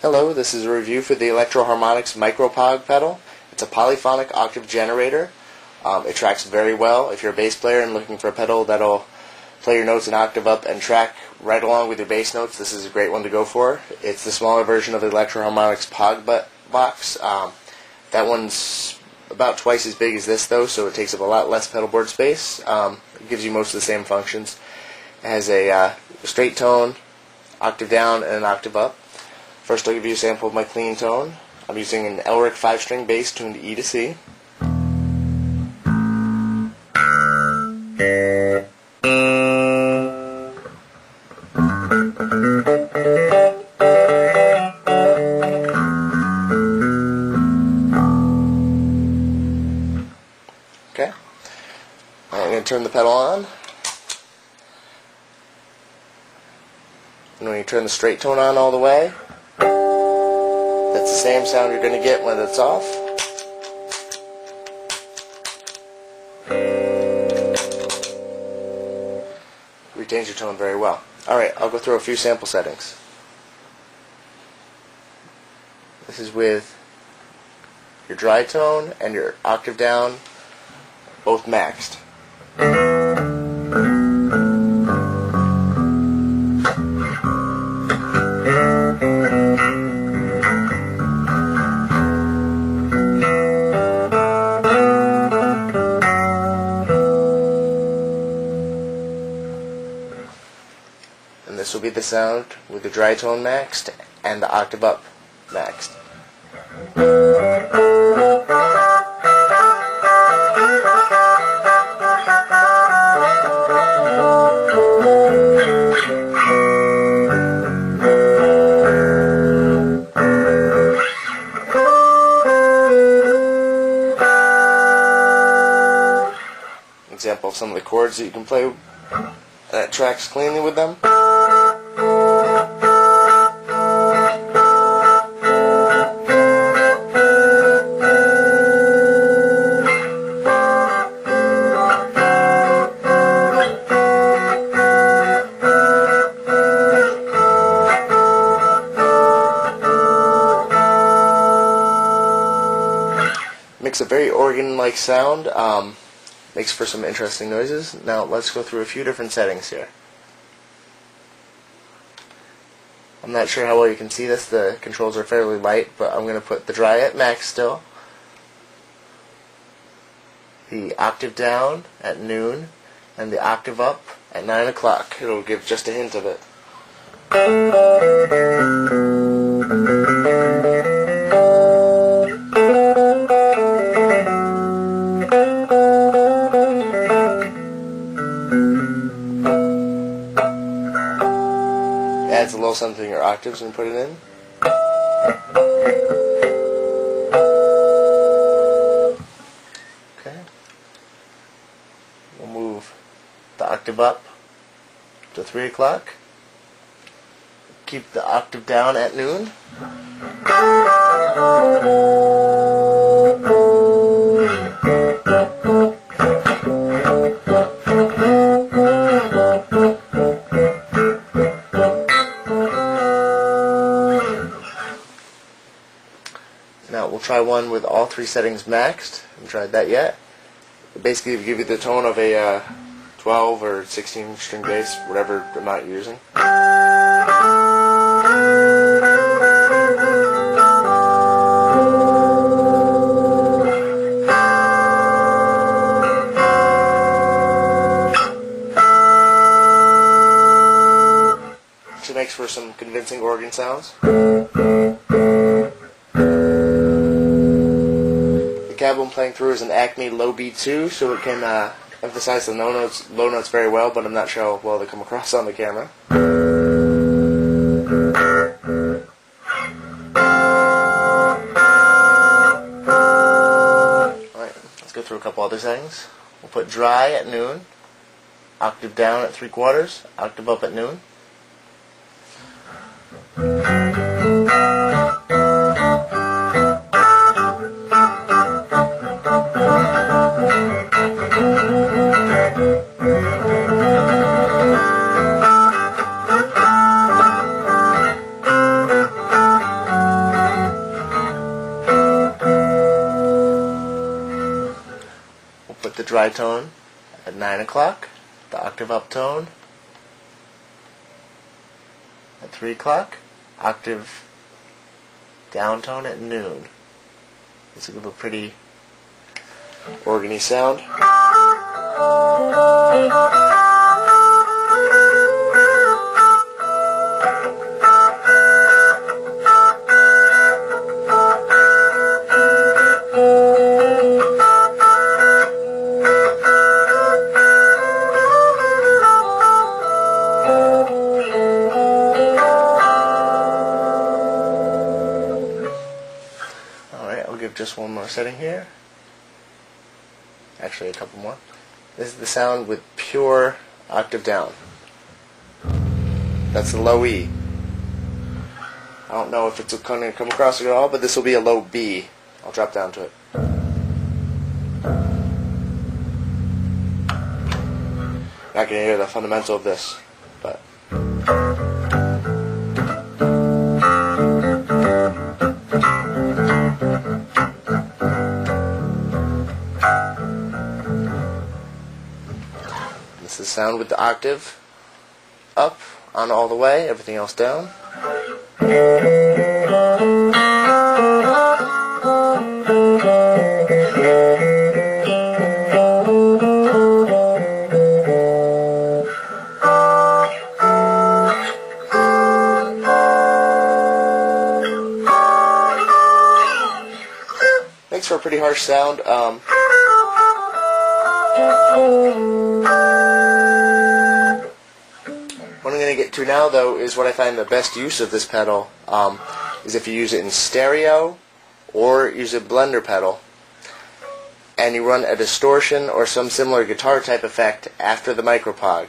Hello, this is a review for the Electro Harmonix Micro POG pedal. It's a polyphonic octave generator. It tracks very well. If you're a bass player and looking for a pedal that'll play your notes an octave up and track right along with your bass notes, this is a great one to go for. It's the smaller version of the Electro Harmonix POG box. That one's about twice as big as this though, so it takes up a lot less pedal board space. It gives you most of the same functions. It has a straight tone, octave down, and an octave up. First I'll give you a sample of my clean tone. I'm using an Elrick 5-string bass tuned to E to C. Okay. I'm going to turn the pedal on. And when you turn the straight tone on all the way, that's the same sound you're going to get when it's off. Retains your tone very well. Alright, I'll go through a few sample settings. This is with your dry tone and your octave down both maxed. And this will be the sound with the dry tone maxed and the octave up maxed. Example of some of the chords that you can play that tracks cleanly with them. Makes a very organ-like sound. Makes for some interesting noises. Now let's go through a few different settings here. I'm not sure how well you can see this. The controls are fairly light, but I'm going to put the dry at max still, the octave down at noon, and the octave up at 9 o'clock. It'll give just a hint of it. Adds a little something to your octaves and put it in. Okay. We'll move the octave up to 3 o'clock. Keep the octave down at noon. Now we'll try one with all three settings maxed. I haven't tried that yet. It basically will give you the tone of a 12 or 16 string bass, whatever amount you're using. Which makes for some convincing organ sounds. The cab I'm playing through is an Acme Low B2, so it can emphasize the low notes very well, but I'm not sure how well they come across on the camera. Alright, let's go through a couple other settings. We'll put dry at noon, octave down at 3/4, octave up at noon. dry tone at 9 o'clock, the octave up tone at 3 o'clock, octave down tone at noon. It's a little pretty organy sound. Alright, I'll give just one more setting here. Actually, a couple more. This is the sound with pure octave down. That's the low E. I don't know if it's going to come across at all, but this will be a low B. I'll drop down to it. Not going to hear the fundamental of this, but... This is sound with the octave up on all the way, everything else down. Makes for a pretty harsh sound. What I'm going to get to now, though, is what I find the best use of this pedal is if you use it in stereo or use a blender pedal and you run a distortion or some similar guitar type effect after the micro POG.